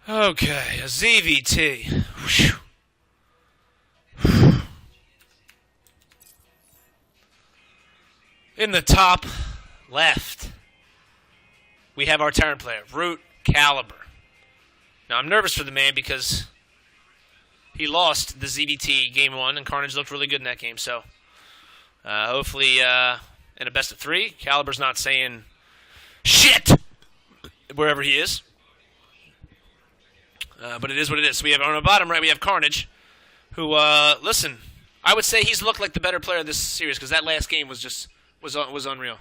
Okay, a ZVT. Whew. In the top left, we have our Terran player, Root Caliber. Now, I'm nervous for the man because he lost the ZVT Game 1, and Carnage looked really good in that game. So, hopefully, in a best of 3, Caliber's not saying shit wherever he is. But it is what it is. So we have on the bottom right, we have Carnage, who, listen, I would say he's looked like the better player of this series because that last game was just was unreal.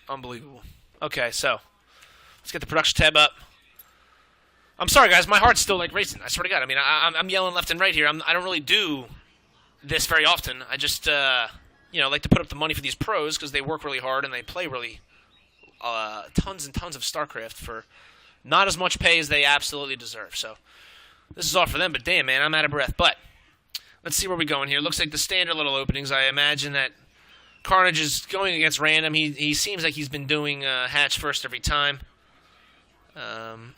Unbelievable. Okay, so let's get the production tab up. I'm sorry, guys. My heart's still like racing. I swear to God. I mean, I'm yelling left and right here. I don't really do this very often. I just like to put up the money for these pros because they work really hard and they play really tons and tons of StarCraft for not as much pay as they absolutely deserve. So this is all for them. But damn, man, I'm out of breath. But let's see where we're going here. Looks like the standard little openings. I imagine that Carnage is going against random. He seems like he's been doing hatch first every time.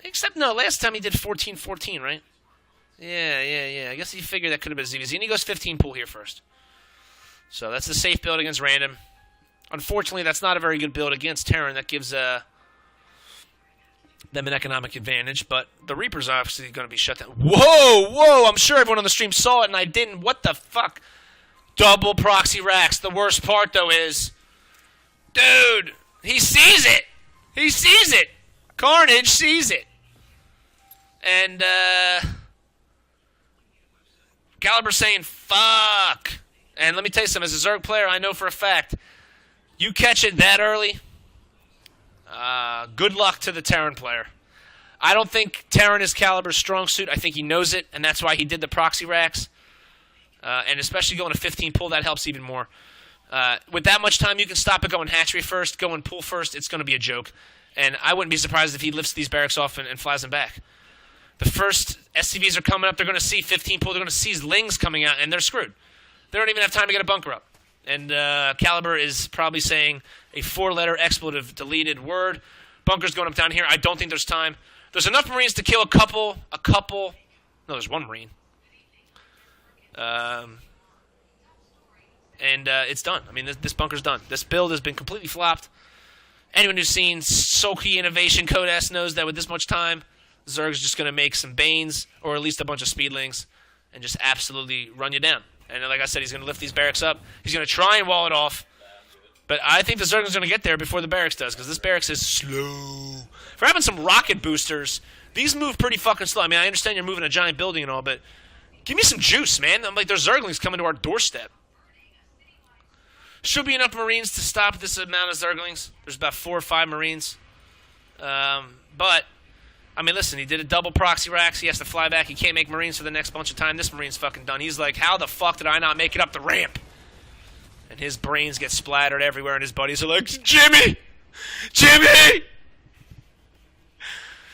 Except, no, last time he did 14-14, right? Yeah. I guess he figured that could have been ZVZ. And he goes 15 pool here first. So that's the safe build against random. Unfortunately, that's not a very good build against Terran. That gives them an economic advantage. But the Reaper's obviously going to be shut down. Whoa! I'm sure everyone on the stream saw it, and I didn't. What the fuck? Double proxy racks. The worst part, though, is... Dude, he sees it! He sees it! Carnage sees it. And, Caliber saying, fuck. And let me tell you something. As a Zerg player, I know for a fact, you catch it that early, good luck to the Terran player. I don't think Terran is Caliber's strong suit. I think he knows it, and that's why he did the proxy racks. And especially going to 15 pull, that helps even more. With that much time, you can stop it going hatchery first, going pool first. It's going to be a joke. And I wouldn't be surprised if he lifts these barracks off and flies them back. The first SCVs are coming up. They're going to see 15 pull. They're going to see Lings coming out, and they're screwed. They don't even have time to get a bunker up. And Caliber is probably saying a 4-letter expletive deleted word. Bunker's going up down here. I don't think there's time. There's enough Marines to kill a couple. No, there's one Marine. And it's done. I mean, this bunker's done. This build has been completely flopped. Anyone who's seen Soki Innovation Code S knows that with this much time, Zerg's just going to make some Banes, or at least a bunch of Speedlings, and just absolutely run you down. And like I said, he's going to lift these barracks up. He's going to try and wall it off. But I think the Zerg's going to get there before the barracks does, because this barracks is slow. For having some rocket boosters, these move pretty fucking slow. I mean, I understand you're moving a giant building and all, but give me some juice, man. I'm like, there's Zerglings coming to our doorstep. Should be enough Marines to stop this amount of Zerglings. There's about 4 or 5 Marines. But, I mean, listen, he did a double proxy racks. He has to fly back. He can't make Marines for the next bunch of time. This Marine's fucking done. He's like, how the fuck did I not make it up the ramp? And his brains get splattered everywhere, and his buddies are like, Jimmy! Jimmy!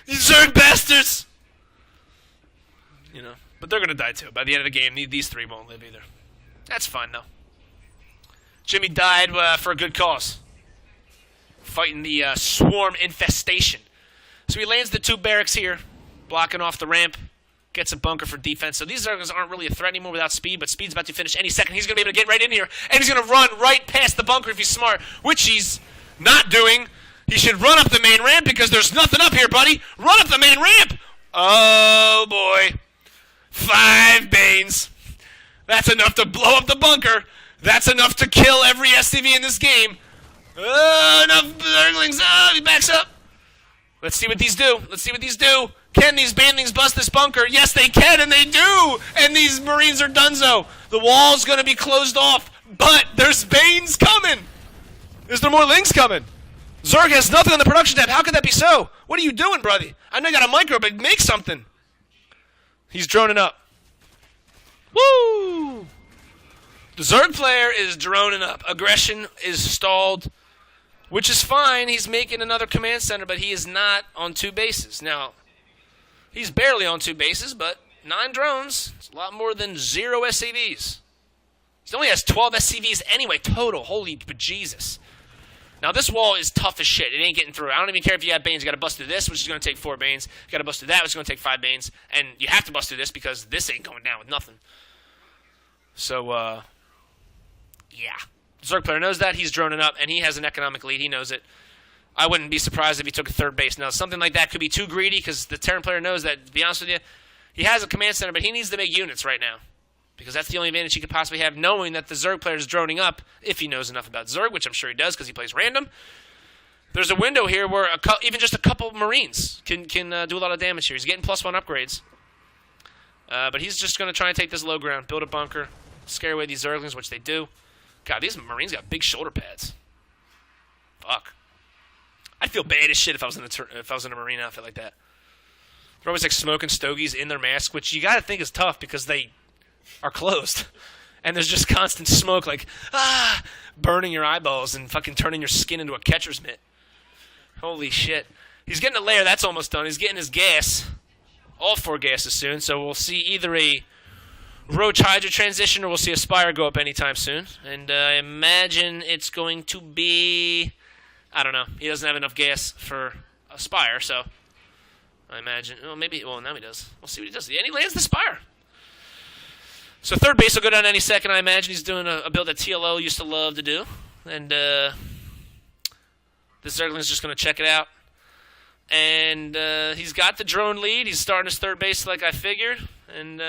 You Zerg bastards! You know, but they're going to die too. By the end of the game, these 3 won't live either. That's fine, though. Jimmy died for a good cause. Fighting the swarm infestation. So he lands the 2 barracks here, blocking off the ramp. Gets a bunker for defense. So these Zerglings aren't really a threat anymore without speed, but speed's about to finish any second. He's going to be able to get right in here, and he's going to run right past the bunker if he's smart, which he's not doing. He should run up the main ramp because there's nothing up here, buddy. Run up the main ramp. Oh, boy. 5 Banes. That's enough to blow up the bunker. That's enough to kill every SCV in this game. Enough Zerglings. He backs up. Let's see what these do. Can these Banelings bust this bunker? Yes, they can, and they do. And these Marines are donezo. The wall's going to be closed off, but there's Banes coming. Is there more Lings coming? Zerg has nothing on the production tab. How could that be so? What are you doing, brother? I know you got a micro, but make something. He's droning up. Woo! The Zerg player is droning up. Aggression is stalled, which is fine. He's making another command center, but he is not on 2 bases. Now, he's barely on 2 bases, but 9 drones. It's a lot more than 0 SCVs. He only has 12 SCVs anyway, total. Holy bejesus. Now, this wall is tough as shit. It ain't getting through. I don't even care if you have Banes. You got to bust through this, which is going to take 4 Banes. You got to bust through that, which is going to take 5 Banes. And you have to bust through this because this ain't going down with nothing. So, yeah. The Zerg player knows that. He's droning up, and he has an economic lead. He knows it. I wouldn't be surprised if he took a 3rd base. Now, something like that could be too greedy because the Terran player knows that, to be honest with you, he has a command center, but he needs to make units right now. Because that's the only advantage he could possibly have, knowing that the Zerg player is droning up, if he knows enough about Zerg, which I'm sure he does because he plays random. There's a window here where even just a couple Marines can do a lot of damage here. He's getting +1 upgrades. But he's just going to try and take this low ground, build a bunker, scare away these Zerglings, which they do. God, these Marines got big shoulder pads. Fuck. I'd feel bad as shit if I was in a Marine outfit like that. They're always like smoking stogies in their mask, which you got to think is tough because they are closed. And there's just constant smoke, like, burning your eyeballs and fucking turning your skin into a catcher's mitt. Holy shit. He's getting a layer. That's almost done. He's getting his gas. All 4 gases soon. So we'll see either a Roach Hydra transition or we'll see a Spire go up anytime soon. And I imagine it's going to be... I don't know. He doesn't have enough gas for a Spire, so... I imagine... Well, maybe... Well, now he does. We'll see what he does. And he lands the Spire. So 3rd base will go down any second. I imagine he's doing a build that TLL used to love to do. And this Zergling's just going to check it out. And he's got the drone lead. He's starting his 3rd base like I figured. And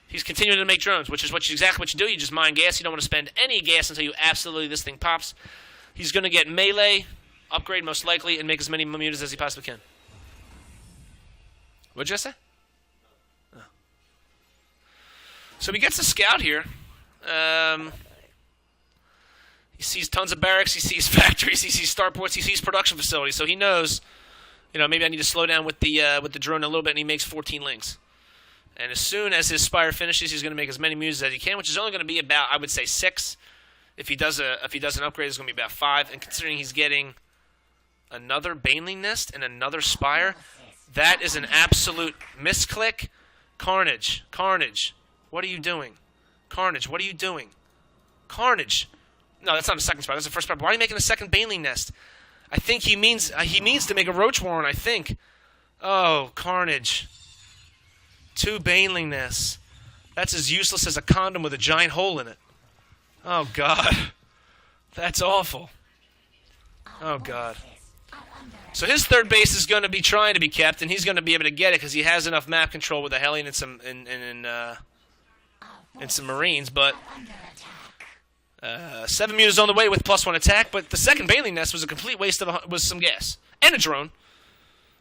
he's continuing to make drones, which is exactly what you do. You just mine gas. You don't want to spend any gas until you absolutely this thing pops. He's going to get melee, upgrade most likely, and make as many mutas as he possibly can. What'd you say? Oh. So he gets a scout here. He sees tons of barracks. He sees factories. He sees starports. He sees production facilities. So he knows, maybe I need to slow down with the drone a little bit, and he makes 14 links. And as soon as his Spire finishes, he's going to make as many muses as he can, which is only going to be about, I would say, 6. If he does an upgrade, it's going to be about 5. And considering he's getting another Baneling Nest and another Spire, that is an absolute misclick. Carnage. What are you doing? Carnage, what are you doing? Carnage. No, that's not a second Spire. That's the first Spire. Why are you making a second Baneling Nest? I think he means to make a Roach Warren, I think. Oh, Carnage. 2 Baneling Nests. That's as useless as a condom with a giant hole in it. Oh, God. That's awful. Oh, God. So his 3rd base is going to be trying to be kept, and he's going to be able to get it because he has enough map control with a Hellion and some Marines, but 7 mutas on the way with +1 attack, but the second Baneling Nest was a complete waste of some gas. And a drone.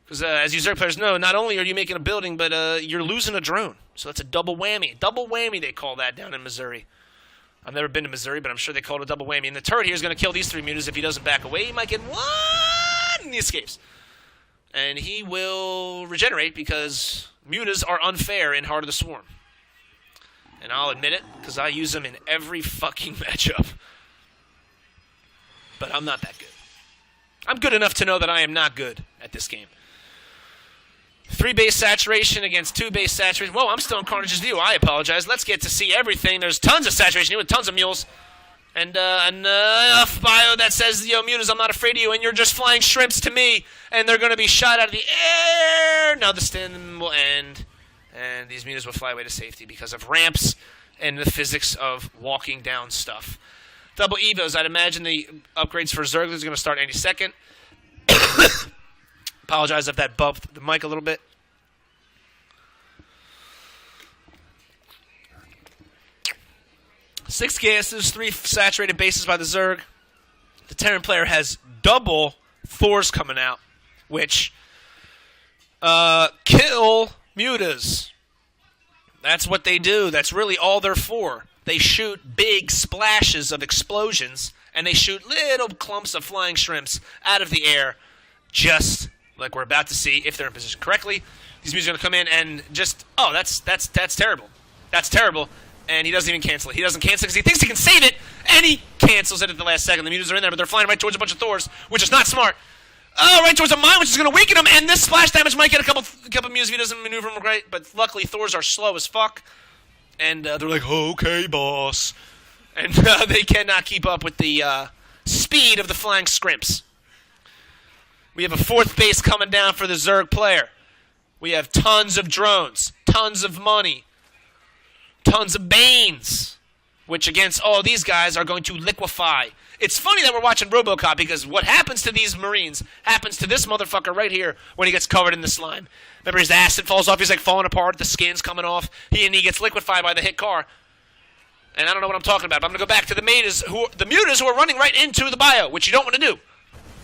Because as you Zerg players know, not only are you making a building, but you're losing a drone. So that's a double whammy. Double whammy, they call that down in Missouri. I've never been to Missouri, but I'm sure they call it a double whammy. And the turret here is going to kill these 3 mutas if he doesn't back away. He might get 1, and he escapes. And he will regenerate because mutas are unfair in Heart of the Swarm. And I'll admit it, because I use them in every fucking matchup. But I'm not that good. I'm good enough to know that I am not good at this game. 3 base saturation against 2 base saturation. Whoa, I'm still in Carnage's view. I apologize. Let's get to see everything. There's tons of saturation here with tons of mules. And enough bio that says, mutas, I'm not afraid of you, and you're just flying shrimps to me, and they're going to be shot out of the air. Now the stim will end, and these mutas will fly away to safety because of ramps and the physics of walking down stuff. Double Evos. I'd imagine the upgrades for Zerglings are going to start any second. Apologize if that bumped the mic a little bit. Six gases, 3 saturated bases by the Zerg. The Terran player has double Thors coming out, which kill mutas. That's what they do. That's really all they're for. They shoot big splashes of explosions, and they shoot little clumps of flying shrimps out of the air, just like we're about to see if they're in position correctly. These mutas are going to come in and just, that's terrible. That's terrible. And he doesn't even cancel it. He doesn't cancel it because he thinks he can save it, and he cancels it at the last second. The mutas are in there, but they're flying right towards a bunch of Thors, which is not smart. Oh, right towards a mine, which is going to weaken him, and this splash damage might get a couple mutas if he doesn't maneuver them right, but luckily Thors are slow as fuck, and they're like, okay, boss. And they cannot keep up with the speed of the flying scrimps. We have a 4th base coming down for the Zerg player. We have tons of drones, tons of money, tons of Banes, which against all these guys are going to liquefy. It's funny that we're watching RoboCop because what happens to these Marines happens to this motherfucker right here when he gets covered in the slime. Remember, his acid falls off, he's like falling apart, the skin's coming off, he gets liquefied by the hit car. And I don't know what I'm talking about, but I'm going to go back to the mutas who are running right into the bio, which you don't want to do.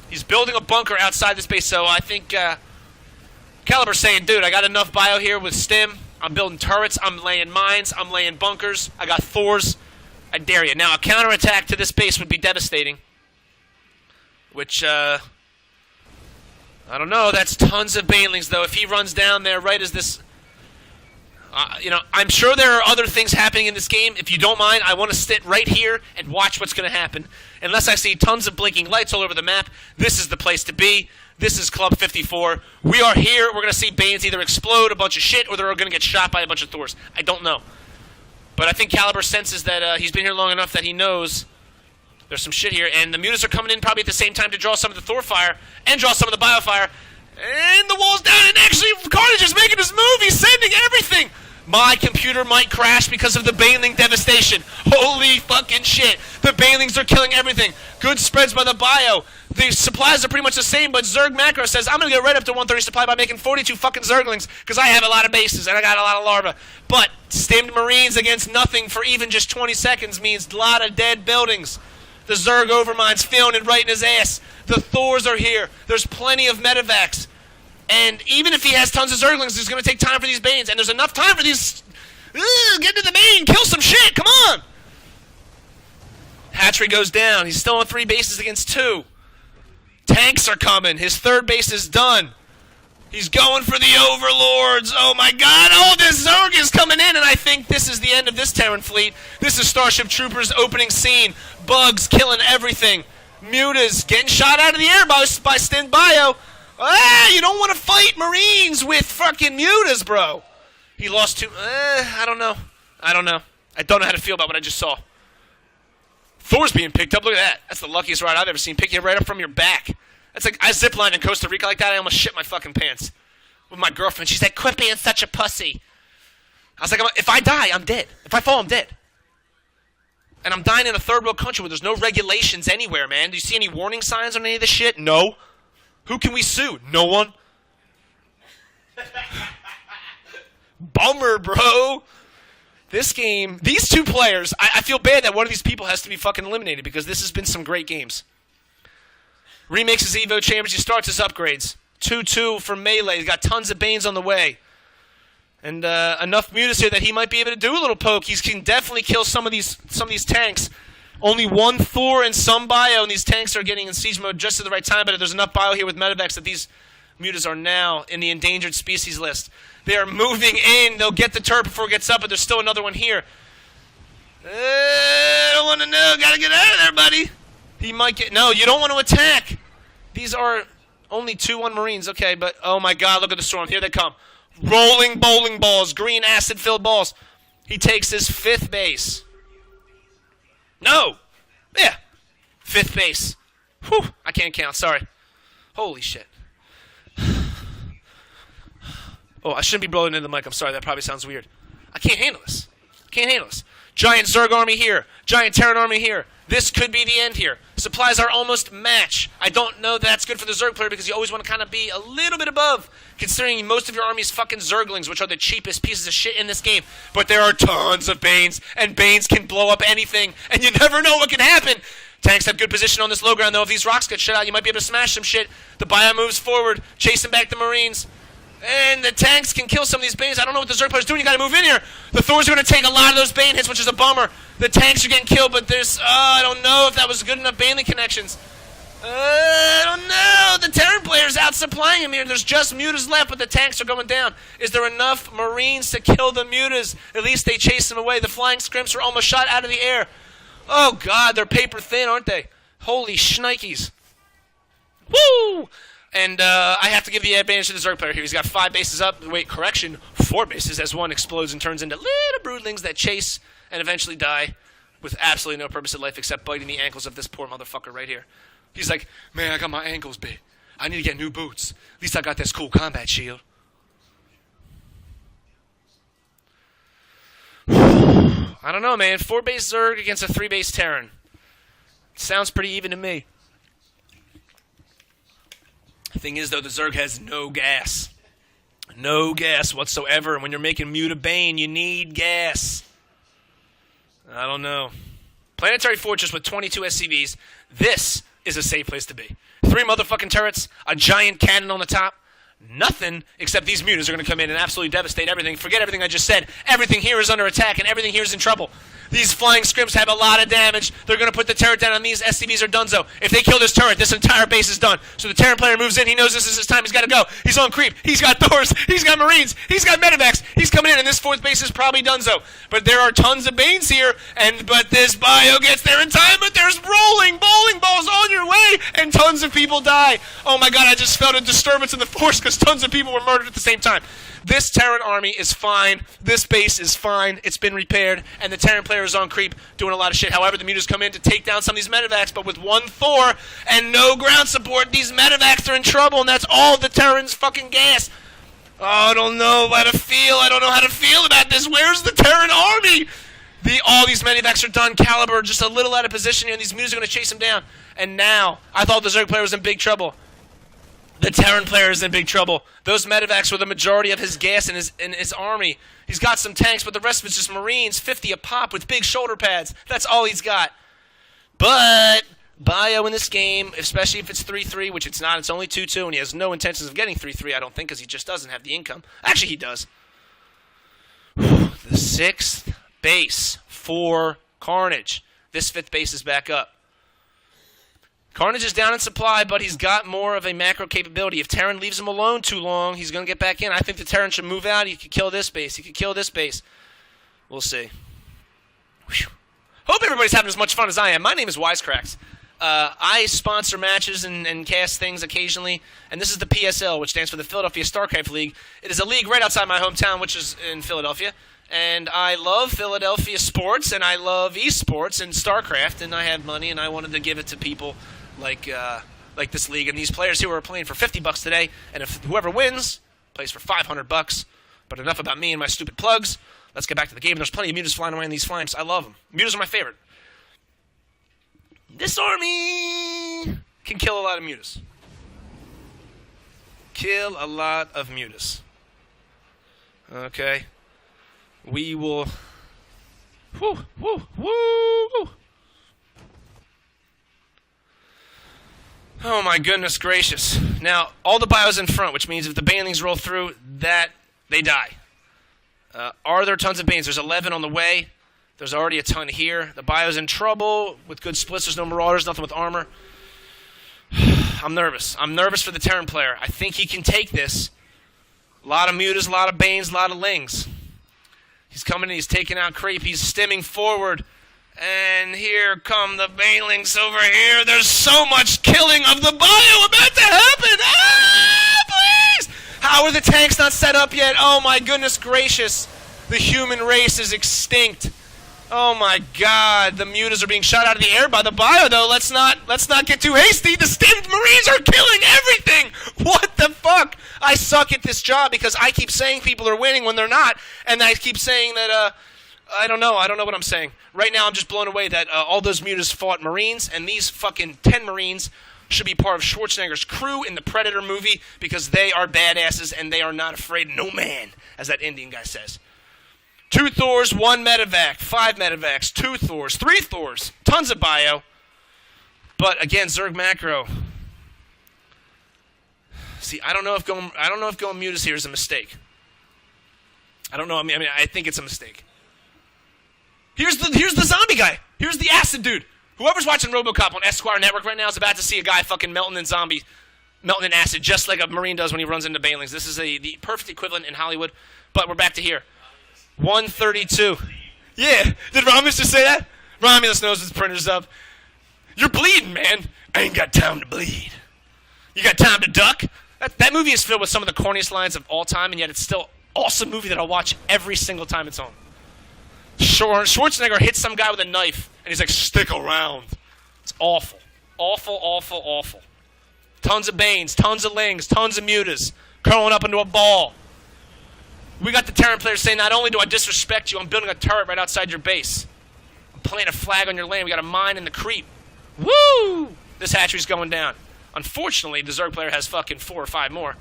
He's building a bunker outside this base, so I think Caliber's saying, dude, I got enough bio here with Stim. I'm building turrets, I'm laying mines, I'm laying bunkers, I got Thors. I dare you. Now, a counterattack to this base would be devastating. Which, I don't know. That's tons of Banelings, though. If he runs down there right as this... I'm sure there are other things happening in this game. If you don't mind, I want to sit right here and watch what's going to happen. Unless I see tons of blinking lights all over the map, this is the place to be. This is Club 54. We are here. We're going to see Banes either explode a bunch of shit or they're going to get shot by a bunch of Thors. I don't know. But I think Caliber senses that he's been here long enough that he knows there's some shit here. And the mutas are coming in probably at the same time to draw some of the Thor fire and draw some of the biofire. And the wall's down, and actually Carnage is making his move. He's sending everything. My computer might crash because of the Baneling devastation. Holy fucking shit. The Banelings are killing everything. Good spreads by the bio. The supplies are pretty much the same, but Zerg Macro says, I'm going to get right up to 130 supply by making 42 fucking Zerglings, because I have a lot of bases, and I got a lot of larvae. But stimmed Marines against nothing for even just 20 seconds means a lot of dead buildings. The Zerg Overmind's feeling it right in his ass. The Thors are here. There's plenty of medevacs. And even if he has tons of Zerglings, it's going to take time for these Banes. And there's enough time for these... get to the Bane! Kill some shit! Come on! Hatchery goes down. He's still on 3 bases against 2. Tanks are coming. His 3rd base is done. He's going for the Overlords. Oh my god. Oh, this Zerg is coming in. And I think this is the end of this Terran fleet. This is Starship Troopers' opening scene. Bugs killing everything. Mutas getting shot out of the air by Stin Bio. You don't want to fight Marines with fucking mutas, bro. He lost 2. I don't know. I don't know how to feel about what I just saw. Thor's being picked up. Look at that. That's the luckiest ride I've ever seen. Pick you right up from your back. That's like, I ziplined in Costa Rica like that. I almost shit my fucking pants. With my girlfriend. She's like, quit being such a pussy. I was like, if I die, I'm dead. If I fall, I'm dead. And I'm dying in a 3rd world country where there's no regulations anywhere, man. Do you see any warning signs on any of this shit? No. Who can we sue? No one. Bummer, bro. This game, these 2 players, I feel bad that one of these people has to be fucking eliminated because this has been some great games. Remakes his Evo Chambers. He starts his upgrades. 2-2 for Melee. He's got tons of Banes on the way. And enough mutas here that he might be able to do a little poke. He can definitely kill some of these tanks. Only 1 Thor and some bio, and these tanks are getting in siege mode just at the right time, but there's enough bio here with medevacs that these mutas are now in the endangered species list. They are moving in. They'll get the turret before it gets up, but there's still another one here. I don't want to know. Gotta get out of there, buddy. He might get... No, you don't want to attack. These are only 2-1 Marines. Okay, but... Oh, my God. Look at the storm. Here they come. Rolling bowling balls. Green acid-filled balls. He takes his 5th base. No. Yeah. 5th base. Whew. I can't count. Sorry. Holy shit. Oh, I shouldn't be blowing into the mic. I'm sorry. That probably sounds weird. I can't handle this. Can't handle this. Giant Zerg army here. Giant Terran army here. This could be the end here. Supplies are almost match. I don't know that's good for the Zerg player because you always want to kind of be a little bit above, considering most of your army is fucking Zerglings, which are the cheapest pieces of shit in this game. But there are tons of Banes, and Banes can blow up anything, and you never know what can happen. Tanks have good position on this low ground, though. If these rocks get shut out, you might be able to smash some shit. The bio moves forward, chasing back the Marines. And the tanks can kill some of these Banes. I don't know what the Zerg player's doing. You gotta move in here. The Thors are gonna take a lot of those Bane hits, which is a bummer. The tanks are getting killed, but there's... I don't know if that was good enough Baneling connections. I don't know. The Terran player's out supplying him here. There's just mutas left, but the tanks are going down. Is there enough Marines to kill the mutas? At least they chase them away. The flying scrimps are almost shot out of the air. Oh, God, they're paper thin, aren't they? Holy shnikes. Woo! And I have to give the advantage to the Zerg player here. He's got 5 bases up. Wait, correction, 4 bases as one explodes and turns into little broodlings that chase and eventually die. with absolutely no purpose in life except biting the ankles of this poor motherfucker right here. He's like, man, I got my ankles bit. I need to get new boots. At least I got this cool combat shield. I don't know, man. 4-base Zerg against a 3-base Terran. Sounds pretty even to me. The thing is, though, the Zerg has no gas. No gas whatsoever. And when you're making Mutabane, you need gas. I don't know. Planetary Fortress with 22 SCVs. This is a safe place to be. 3 motherfucking turrets, a giant cannon on the top. Nothing except these mutants are going to come in and absolutely devastate everything. Forget everything I just said. Everything here is under attack and everything here is in trouble. These flying scrimps have a lot of damage. They're going to put the turret down on these. SCVs are donezo. If they kill this turret, this entire base is done. So the Terran player moves in. He knows this is his time. He's got to go. He's on creep. He's got Thors. He's got Marines. He's got Medivacs. He's coming in, and this 4th base is probably donezo. But there are tons of Banes here, but this bio gets there in time, but there's rolling bowling balls on your way, and tons of people die. Oh my god, I just felt a disturbance in the force because tons of people were murdered at the same time. This Terran army is fine. This base is fine. It's been repaired. And the Terran player is on creep doing a lot of shit. However, the mutants come in to take down some of these Medivacs, but with 1 Thor and no ground support, these Medivacs are in trouble, and that's all the Terran's fucking gas. Oh, I don't know how to feel. I don't know how to feel about this. Where's the Terran army? All these Medivacs are done. Caliber just a little out of position here, and these mutants are going to chase him down. And now, I thought the Zerg player was in big trouble. The Terran player is in big trouble. Those Medivacs were the majority of his gas in his army. He's got some tanks, but the rest of it's just Marines, 50 a pop with big shoulder pads. That's all he's got. But bio in this game, especially if it's 3-3, which it's not, it's only 2-2, and he has no intentions of getting 3-3, I don't think, because he just doesn't have the income. Actually, he does. The 6th base for Carnage. This 5th base is back up. Carnage is down in supply, but he's got more of a macro capability. If Terran leaves him alone too long, he's going to get back in. I think the Terran should move out. He could kill this base. He could kill this base. We'll see. Whew. Hope everybody's having as much fun as I am. My name is Wisecracks. I sponsor matches and cast things occasionally, and this is the PSL, which stands for the Philadelphia StarCraft League. It is a league right outside my hometown, which is in Philadelphia. And I love Philadelphia sports, and I love esports and StarCraft, and I have money, and I wanted to give it to people like this league and these players who are playing for $50 today, and if whoever wins plays for $500. But enough about me and my stupid plugs. Let's get back to the game. There's plenty of mutas flying away in these flames. I love them. Mutas are my favorite. This army can kill a lot of mutas. Kill a lot of mutas. Okay. We will. Whoo, whoo, woo. Oh my goodness gracious. Now, all the bios in front, which means if the banelings roll through, that they die. Are there tons of banes? There's 11 on the way. There's already a ton here. The bio's in trouble with good splits. There's no marauders, nothing with armor. I'm nervous. I'm nervous for the Terran player. I think he can take this. A lot of mutas, a lot of banes, a lot of lings. He's coming in, he's taking out creep, he's stimming forward. And here come the banelings over here. There's so much killing of the bio about to happen. Ah, please! How are the tanks not set up yet? Oh my goodness gracious. The human race is extinct. Oh my god. The mutas are being shot out of the air by the bio though. Let's not get too hasty. The stimmed Marines are killing everything. What the fuck? I suck at this job because I keep saying people are winning when they're not, and I keep saying that I don't know what I'm saying. Right now I'm just blown away that all those mutas fought Marines, and these fucking 10 Marines should be part of Schwarzenegger's crew in the Predator movie because they are badasses and they are not afraid of no man, as that Indian guy says. 2 Thors, 1 Medivac, 5 Medivacs, 2 Thors, 3 Thors, tons of bio. But again, Zerg macro. See, I don't know if going mutas here is a mistake. I don't know. I mean, I think it's a mistake. Here's the zombie guy. Here's the acid dude. Whoever's watching RoboCop on Esquire Network right now is about to see a guy fucking melting in acid, just like a Marine does when he runs into banelings. This is the perfect equivalent in Hollywood. But we're back to here. 132. Yeah. Did Romulus just say that? Romulus knows his printer's up. You're bleeding, man. I ain't got time to bleed. You got time to duck? That movie is filled with some of the corniest lines of all time, and yet it's still an awesome movie that I'll watch every single time it's on. Schwarzenegger hits some guy with a knife, and he's like, stick around. It's awful. Awful, awful, awful. Tons of Banes, tons of Lings, tons of Mutas, curling up into a ball. We got the Terran players saying, not only do I disrespect you, I'm building a turret right outside your base. I'm planting a flag on your land. We got a mine in the creep. Woo! This hatchery's going down. Unfortunately, the Zerg player has fucking 4 or 5 more.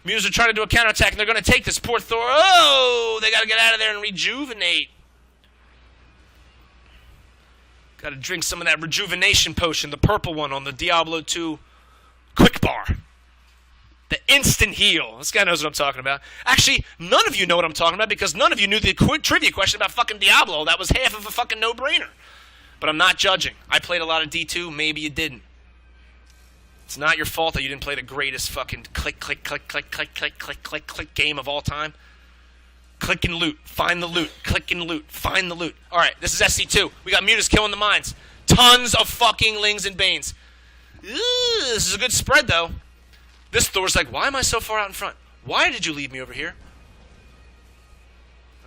Mutas are trying to do a counterattack, and they're going to take this poor Thor. Oh! They got to get out of there and rejuvenate. Got to drink some of that rejuvenation potion, the purple one on the Diablo 2 quick bar. The instant heal. This guy knows what I'm talking about. Actually, none of you know what I'm talking about because none of you knew the trivia question about fucking Diablo. That was half of a fucking no-brainer. But I'm not judging. I played a lot of D2. Maybe you didn't. It's not your fault that you didn't play the greatest fucking click, click, click, click, click, click, click, click, click game of all time. Click and loot. Find the loot. Click and loot. Find the loot. Alright, this is SC2. We got Mutas killing the mines. Tons of fucking Lings and Banes. This is a good spread, though. This Thor's like, why am I so far out in front? Why did you leave me over here?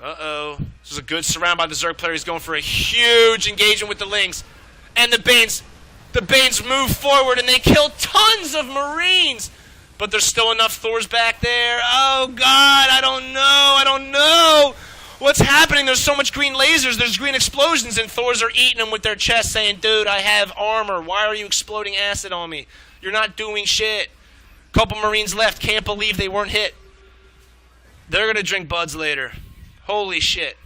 Uh-oh. This is a good surround by the Zerg player. He's going for a huge engagement with the Lings. And the Banes move forward, and they kill tons of Marines. But there's still enough Thors back there. Oh, God, I don't know. What's happening? There's so much green lasers. There's green explosions, and Thors are eating them with their chests saying, dude, I have armor. Why are you exploding acid on me? You're not doing shit. Couple Marines left. Can't believe they weren't hit. They're going to drink buds later. Holy shit.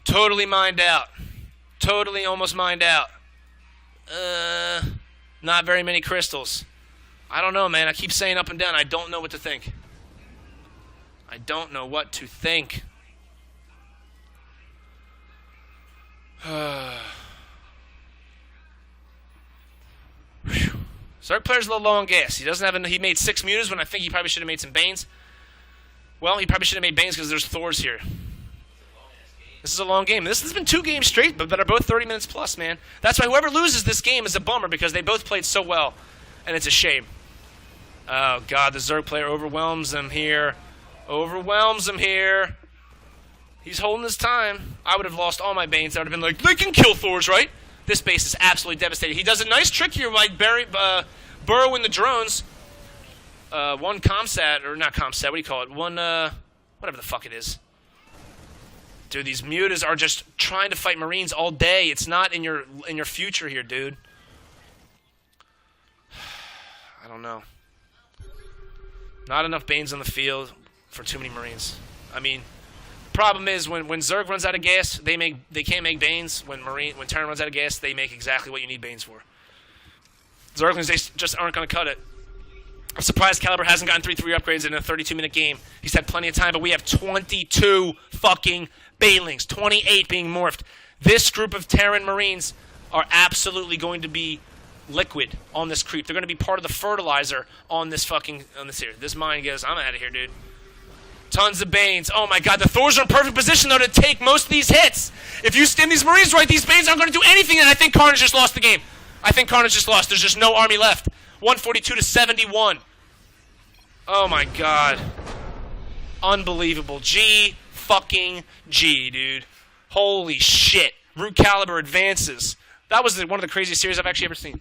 Totally mined out. Totally almost mined out. Not very many crystals. I don't know, man. I keep saying up and down. I don't know what to think. I don't know what to think. Zerg player's a little low on gas. He made 6 Mutas when I think he probably should have made some Banes. Well, he probably should have made Banes because there's Thors here. This is a long game. This has been 2 games straight, but that are both 30 minutes plus, man. That's why whoever loses this game is a bummer because they both played so well, and it's a shame. Oh, God, the Zerg player overwhelms them here. Overwhelms him here. He's holding his time. I would have lost all my Banes. I would have been like, they can kill Thors, right? This base is absolutely devastated. He does a nice trick here by burrowing the drones. One comsat, or not comsat, what do you call it? One, whatever the fuck it is. Dude, these Mutas are just trying to fight Marines all day. It's not in your future here, dude. I don't know. Not enough Banes on the field for too many Marines. I mean, problem is when Zerg runs out of gas, they can't make Banes. When Terran runs out of gas, they make exactly what you need Banes for. Zerglings, they just aren't going to cut it. I'm surprised Caliber hasn't gotten 3-3 upgrades in a 32-minute game. He's had plenty of time, but we have 22 fucking Banelings, 28 being morphed. This group of Terran Marines are absolutely going to be liquid on this creep. They're going to be part of the fertilizer on this here. This mine goes, I'm out of here, dude. Tons of Banes. Oh my God, the Thors are in perfect position though to take most of these hits. If you stim these Marines right, these Banes aren't going to do anything, and I think Carnage just lost the game. I think Carnage just lost. There's just no army left. 142 to 71. Oh my God. Unbelievable. G fucking G, dude. Holy shit. Root Caliber advances. That was one of the craziest series I've actually ever seen.